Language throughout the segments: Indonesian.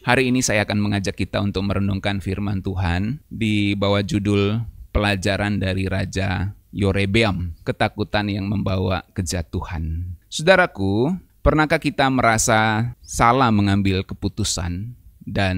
Hari ini saya akan mengajak kita untuk merenungkan firman Tuhan di bawah judul Pelajaran dari Raja Yorebeam, ketakutan yang membawa kejatuhan. Saudaraku, pernahkah kita merasa salah mengambil keputusan dan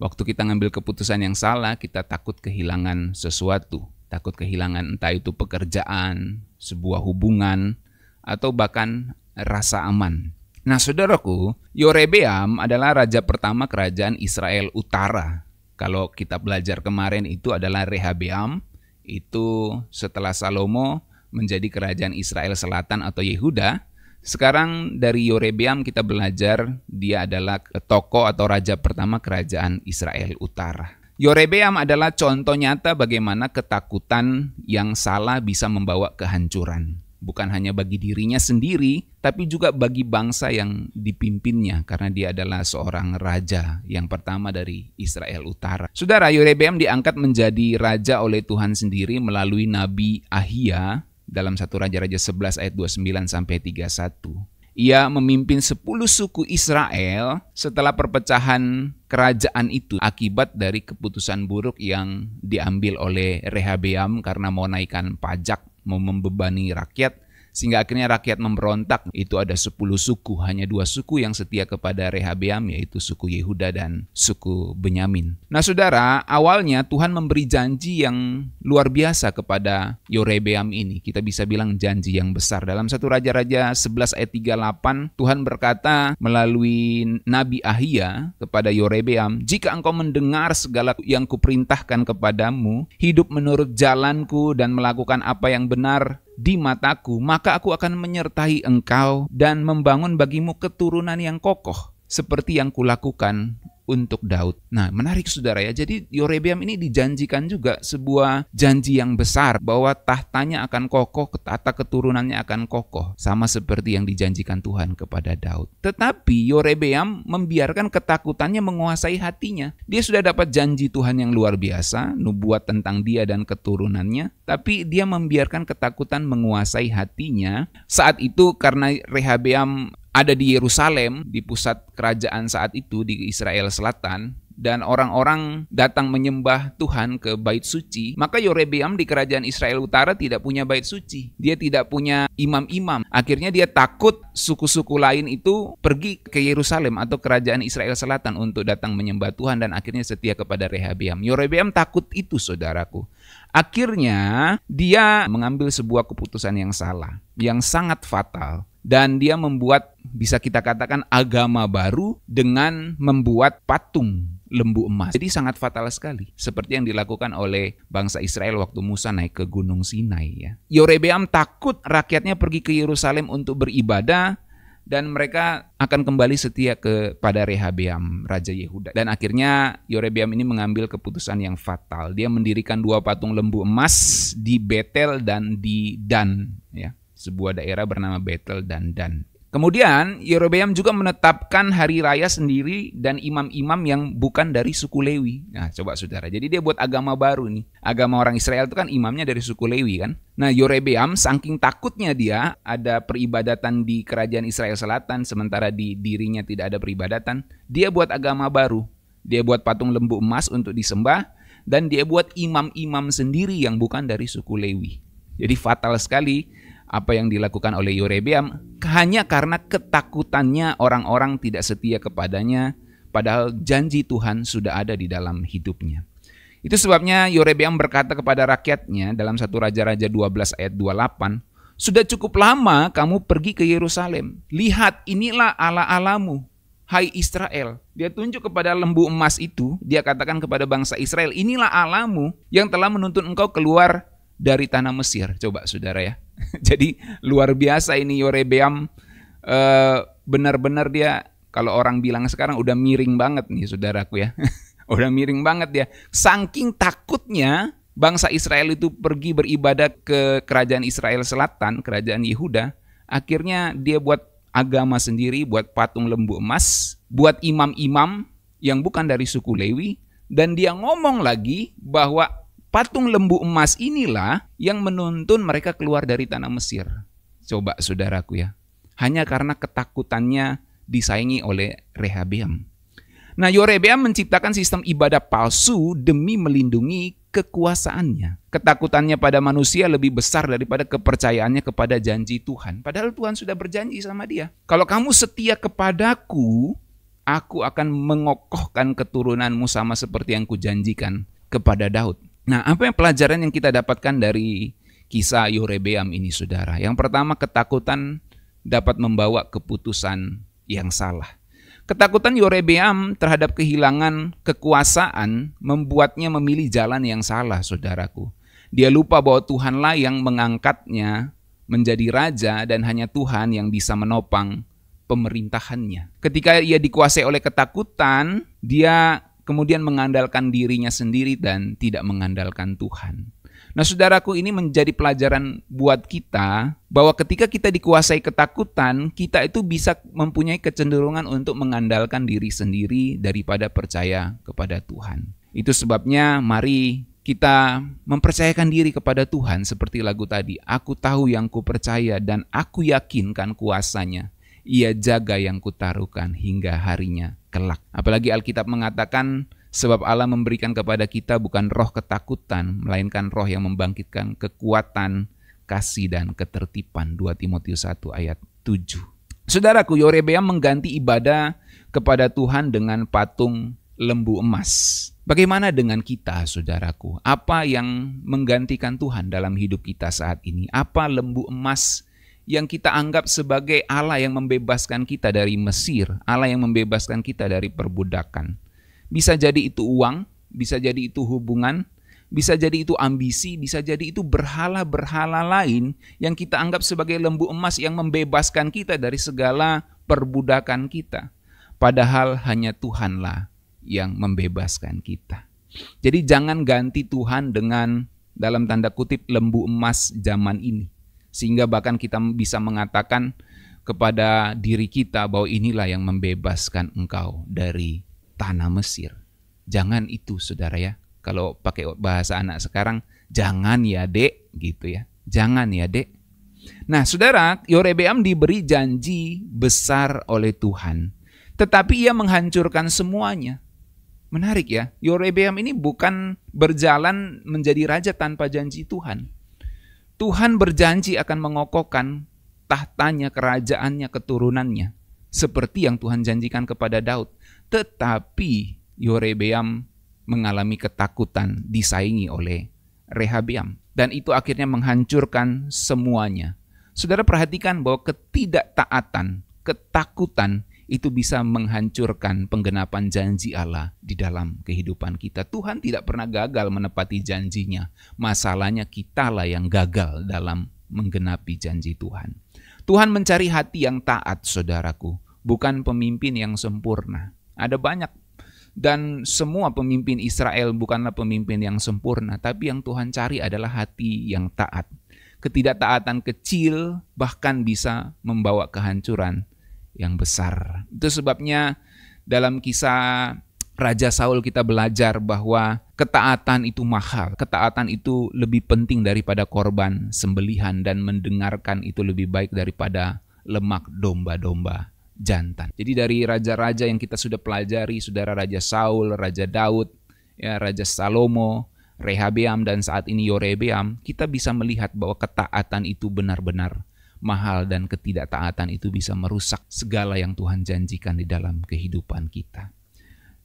waktu kita ngambil keputusan yang salah, kita takut kehilangan sesuatu, takut kehilangan entah itu pekerjaan, sebuah hubungan, atau bahkan rasa aman. Nah, saudaraku, Yorebeam adalah raja pertama kerajaan Israel Utara. Kalau kita belajar kemarin itu adalah Rehabeam, itu setelah Salomo menjadi kerajaan Israel Selatan atau Yehuda. Sekarang dari Yorebeam kita belajar dia adalah tokoh atau raja pertama kerajaan Israel Utara. Yorebeam adalah contoh nyata bagaimana ketakutan yang salah bisa membawa kehancuran. Bukan hanya bagi dirinya sendiri, tapi juga bagi bangsa yang dipimpinnya, karena dia adalah seorang raja yang pertama dari Israel Utara. Saudara, Yorebeam diangkat menjadi raja oleh Tuhan sendiri melalui Nabi Ahia dalam 1 Raja-Raja 11 ayat 29-31. Ia memimpin 10 suku Israel setelah perpecahan kerajaan itu akibat dari keputusan buruk yang diambil oleh Rehabeam karena mau naikkan pajak, mau membebani rakyat, sehingga akhirnya rakyat memberontak. Itu ada 10 suku, hanya 2 suku yang setia kepada Rehabeam, yaitu suku Yehuda dan suku Benyamin. Nah saudara, awalnya Tuhan memberi janji yang luar biasa kepada Yorebeam ini. Kita bisa bilang janji yang besar. Dalam 1 Raja-Raja 11 ayat 38, Tuhan berkata melalui Nabi Ahia kepada Yorebeam, "Jika engkau mendengar segala yang kuperintahkan kepadamu, hidup menurut jalanku dan melakukan apa yang benar di mataku, maka aku akan menyertai engkau dan membangun bagimu keturunan yang kokoh, seperti yang kulakukan untuk Daud." Nah, menarik saudara ya. Jadi Yorebeam ini dijanjikan juga sebuah janji yang besar bahwa tahtanya akan kokoh, tata keturunannya akan kokoh, sama seperti yang dijanjikan Tuhan kepada Daud. Tetapi Yorebeam membiarkan ketakutannya menguasai hatinya. Dia sudah dapat janji Tuhan yang luar biasa, nubuat tentang dia dan keturunannya, tapi dia membiarkan ketakutan menguasai hatinya. Saat itu karena Rehabeam ada di Yerusalem, di pusat kerajaan saat itu di Israel Selatan, dan orang-orang datang menyembah Tuhan ke bait suci, maka Yorebeam di kerajaan Israel Utara tidak punya bait suci. Dia tidak punya imam-imam. Akhirnya dia takut suku-suku lain itu pergi ke Yerusalem atau kerajaan Israel Selatan untuk datang menyembah Tuhan, dan akhirnya setia kepada Rehabeam. Yorebeam takut itu, saudaraku. Akhirnya dia mengambil sebuah keputusan yang salah, yang sangat fatal. Dan dia membuat, bisa kita katakan, agama baru dengan membuat patung lembu emas. Jadi sangat fatal sekali, seperti yang dilakukan oleh bangsa Israel waktu Musa naik ke Gunung Sinai. Ya. Yorebeam takut rakyatnya pergi ke Yerusalem untuk beribadah, dan mereka akan kembali setia kepada Rehabeam, Raja Yehuda. Dan akhirnya Yorebeam ini mengambil keputusan yang fatal. Dia mendirikan 2 patung lembu emas di Betel dan di Dan, ya. Sebuah daerah bernama Betel dan Dan. Kemudian Yerobeam juga menetapkan hari raya sendiri dan imam-imam yang bukan dari suku Lewi. Nah, coba saudara, jadi dia buat agama baru nih. Agama orang Israel itu kan imamnya dari suku Lewi kan. Nah, Yorebeam saking takutnya dia ada peribadatan di kerajaan Israel Selatan, sementara di dirinya tidak ada peribadatan, dia buat agama baru. Dia buat patung lembu emas untuk disembah, dan dia buat imam-imam sendiri yang bukan dari suku Lewi. Jadi fatal sekali apa yang dilakukan oleh Yorebeam hanya karena ketakutannya orang-orang tidak setia kepadanya, padahal janji Tuhan sudah ada di dalam hidupnya. Itu sebabnya Yorebeam berkata kepada rakyatnya dalam 1 Raja-Raja 12 ayat 28, "Sudah cukup lama kamu pergi ke Yerusalem. Lihat, inilah Allah-Allahmu, hai Israel." Dia tunjuk kepada lembu emas itu, dia katakan kepada bangsa Israel, "Inilah Allahmu yang telah menuntun engkau keluar dari tanah Mesir." Coba saudara ya. Jadi luar biasa ini Yorebeam, benar-benar dia, kalau orang bilang sekarang udah miring banget nih saudaraku ya. Udah miring banget dia. Saking takutnya bangsa Israel itu pergi beribadah ke kerajaan Israel Selatan, kerajaan Yehuda, akhirnya dia buat agama sendiri, buat patung lembu emas, buat imam-imam yang bukan dari suku Lewi, dan dia ngomong lagi bahwa patung lembu emas inilah yang menuntun mereka keluar dari tanah Mesir. Coba saudaraku ya. Hanya karena ketakutannya disaingi oleh Rehabeam. Nah, Yorebeam menciptakan sistem ibadah palsu demi melindungi kekuasaannya. Ketakutannya pada manusia lebih besar daripada kepercayaannya kepada janji Tuhan. Padahal Tuhan sudah berjanji sama dia. Kalau kamu setia kepadaku, aku akan mengokohkan keturunanmu sama seperti yang kujanjikan kepada Daud. Nah, apa yang pelajaran yang kita dapatkan dari kisah Yorebeam ini, saudara? Yang pertama, ketakutan dapat membawa keputusan yang salah. Ketakutan Yorebeam terhadap kehilangan kekuasaan membuatnya memilih jalan yang salah, saudaraku. Dia lupa bahwa Tuhanlah yang mengangkatnya menjadi raja dan hanya Tuhan yang bisa menopang pemerintahannya. Ketika ia dikuasai oleh ketakutan, dia kemudian mengandalkan dirinya sendiri dan tidak mengandalkan Tuhan. Nah, saudaraku, ini menjadi pelajaran buat kita bahwa ketika kita dikuasai ketakutan, kita itu bisa mempunyai kecenderungan untuk mengandalkan diri sendiri daripada percaya kepada Tuhan. Itu sebabnya mari kita mempercayakan diri kepada Tuhan seperti lagu tadi. Aku tahu yang kupercaya dan aku yakinkan kuasanya. Ia jaga yang kutaruhkan hingga harinya kelak. Apalagi Alkitab mengatakan, sebab Allah memberikan kepada kita bukan roh ketakutan, melainkan roh yang membangkitkan kekuatan, kasih, dan ketertiban. 2 Timotius 1 ayat 7. Saudaraku, Yorebeam mengganti ibadah kepada Tuhan dengan patung lembu emas. Bagaimana dengan kita, saudaraku? Apa yang menggantikan Tuhan dalam hidup kita saat ini? Apa lembu emas yang kita anggap sebagai Allah yang membebaskan kita dari Mesir, Allah yang membebaskan kita dari perbudakan? Bisa jadi itu uang, bisa jadi itu hubungan, bisa jadi itu ambisi, bisa jadi itu berhala-berhala lain yang kita anggap sebagai lembu emas yang membebaskan kita dari segala perbudakan kita. Padahal hanya Tuhanlah yang membebaskan kita. Jadi jangan ganti Tuhan dengan, dalam tanda kutip, lembu emas zaman ini. Sehingga bahkan kita bisa mengatakan kepada diri kita bahwa inilah yang membebaskan engkau dari tanah Mesir. Jangan itu, saudara ya. Kalau pakai bahasa anak sekarang, jangan ya dek, gitu ya. Jangan ya dek. Nah, saudara, Yorebeam diberi janji besar oleh Tuhan, tetapi ia menghancurkan semuanya. Menarik ya, Yorebeam ini bukan berjalan menjadi raja tanpa janji Tuhan. Tuhan berjanji akan mengokohkan tahtanya, kerajaannya, keturunannya, seperti yang Tuhan janjikan kepada Daud. Tetapi Yorebeam mengalami ketakutan, disaingi oleh Rehabeam. Dan itu akhirnya menghancurkan semuanya. Saudara perhatikan bahwa ketidaktaatan, ketakutan itu bisa menghancurkan penggenapan janji Allah di dalam kehidupan kita. Tuhan tidak pernah gagal menepati janjinya. Masalahnya kitalah yang gagal dalam menggenapi janji Tuhan. Tuhan mencari hati yang taat, saudaraku, bukan pemimpin yang sempurna. Ada banyak, dan semua pemimpin Israel bukanlah pemimpin yang sempurna, tapi yang Tuhan cari adalah hati yang taat. Ketidaktaatan kecil bahkan bisa membawa kehancuran yang besar. Itu sebabnya dalam kisah Raja Saul kita belajar bahwa ketaatan itu mahal. Ketaatan itu lebih penting daripada korban sembelihan, dan mendengarkan itu lebih baik daripada lemak domba-domba jantan. Jadi dari raja-raja yang kita sudah pelajari, saudara, Raja Saul, Raja Daud, ya, Raja Salomo, Rehabeam, dan saat ini Yorebeam, kita bisa melihat bahwa ketaatan itu benar-benar mahal, dan ketidaktaatan itu bisa merusak segala yang Tuhan janjikan di dalam kehidupan kita.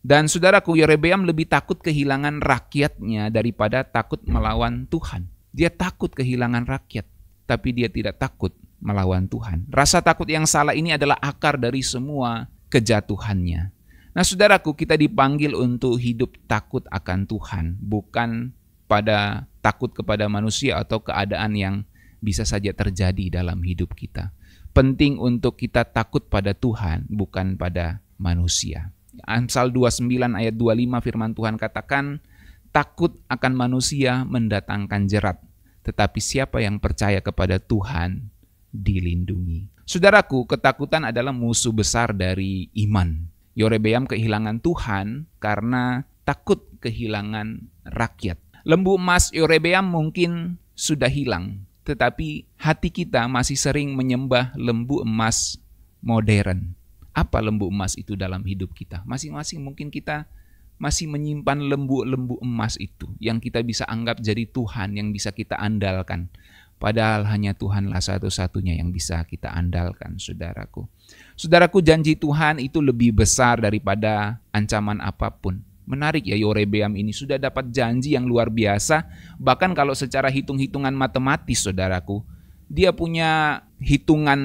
Dan saudaraku, Yorebeam lebih takut kehilangan rakyatnya daripada takut melawan Tuhan. Dia takut kehilangan rakyat, tapi dia tidak takut melawan Tuhan. Rasa takut yang salah ini adalah akar dari semua kejatuhannya. Nah, saudaraku, kita dipanggil untuk hidup takut akan Tuhan, bukan pada takut kepada manusia atau keadaan yang bisa saja terjadi dalam hidup kita. Penting untuk kita takut pada Tuhan, bukan pada manusia. Amsal 29 ayat 25 firman Tuhan katakan, takut akan manusia mendatangkan jerat, tetapi siapa yang percaya kepada Tuhan dilindungi. Saudaraku, ketakutan adalah musuh besar dari iman. Yorebeam kehilangan Tuhan karena takut kehilangan rakyat. Lembu emas Yorebeam mungkin sudah hilang, tetapi hati kita masih sering menyembah lembu emas modern. Apa lembu emas itu dalam hidup kita? Masing-masing mungkin kita masih menyimpan lembu-lembu emas itu yang kita bisa anggap jadi Tuhan, yang bisa kita andalkan. Padahal hanya Tuhanlah satu-satunya yang bisa kita andalkan, saudaraku. Saudaraku, janji Tuhan itu lebih besar daripada ancaman apapun. Menarik ya, Yorebeam ini sudah dapat janji yang luar biasa. Bahkan kalau secara hitung-hitungan matematis, saudaraku, dia punya hitungan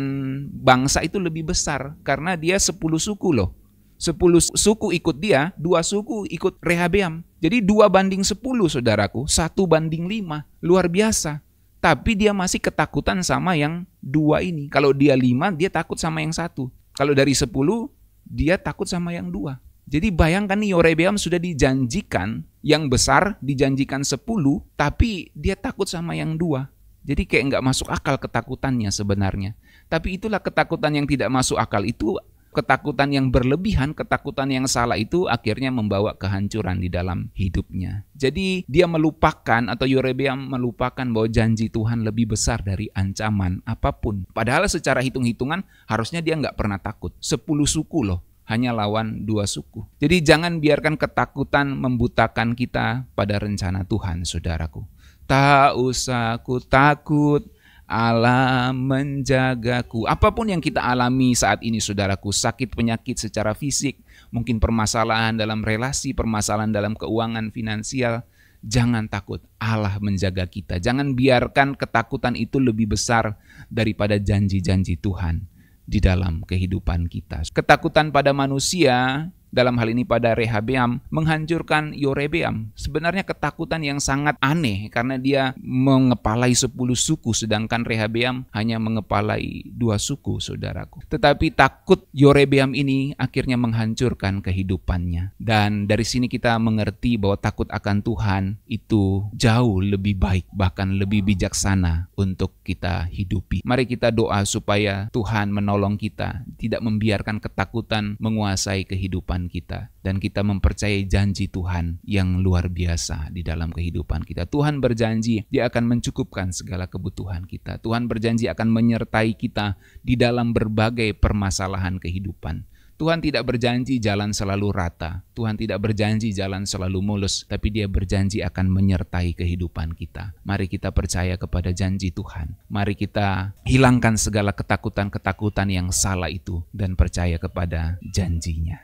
bangsa itu lebih besar. Karena dia 10 suku loh. 10 suku ikut dia, 2 suku ikut Rehabeam. Jadi 2:10, saudaraku, 1:5. Luar biasa. Tapi dia masih ketakutan sama yang 2 ini. Kalau dia 5, dia takut sama yang 1. Kalau dari 10, dia takut sama yang 2. Jadi bayangkan nih, Yorebeam sudah dijanjikan yang besar, dijanjikan 10, tapi dia takut sama yang 2. Jadi kayak nggak masuk akal ketakutannya sebenarnya. Tapi itulah ketakutan yang tidak masuk akal itu. Ketakutan yang berlebihan, ketakutan yang salah itu akhirnya membawa kehancuran di dalam hidupnya. Jadi dia melupakan, atau Yorebeam melupakan bahwa janji Tuhan lebih besar dari ancaman apapun. Padahal secara hitung-hitungan harusnya dia nggak pernah takut. 10 suku loh, hanya lawan 2 suku. Jadi jangan biarkan ketakutan membutakan kita pada rencana Tuhan, saudaraku. Tak usah ku takut, Allah menjagaku. Apapun yang kita alami saat ini, saudaraku, sakit penyakit secara fisik, mungkin permasalahan dalam relasi, permasalahan dalam keuangan finansial, jangan takut, Allah menjaga kita. Jangan biarkan ketakutan itu lebih besar daripada janji-janji Tuhan di dalam kehidupan kita. Ketakutan pada manusia, dalam hal ini pada Rehabeam, menghancurkan Yorebeam. Sebenarnya ketakutan yang sangat aneh karena dia mengepalai 10 suku sedangkan Rehabeam hanya mengepalai 2 suku, saudaraku. Tetapi takut Yorebeam ini akhirnya menghancurkan kehidupannya. Dan dari sini kita mengerti bahwa takut akan Tuhan itu jauh lebih baik, bahkan lebih bijaksana untuk kita hidupi. Mari kita doa supaya Tuhan menolong kita, tidak membiarkan ketakutan menguasai kehidupan kita, dan kita mempercayai janji Tuhan yang luar biasa di dalam kehidupan kita. Tuhan berjanji Dia akan mencukupkan segala kebutuhan kita. Tuhan berjanji akan menyertai kita di dalam berbagai permasalahan kehidupan. Tuhan tidak berjanji jalan selalu rata. Tuhan tidak berjanji jalan selalu mulus, tapi Dia berjanji akan menyertai kehidupan kita. Mari kita percaya kepada janji Tuhan. Mari kita hilangkan segala ketakutan-ketakutan yang salah itu dan percaya kepada janjinya.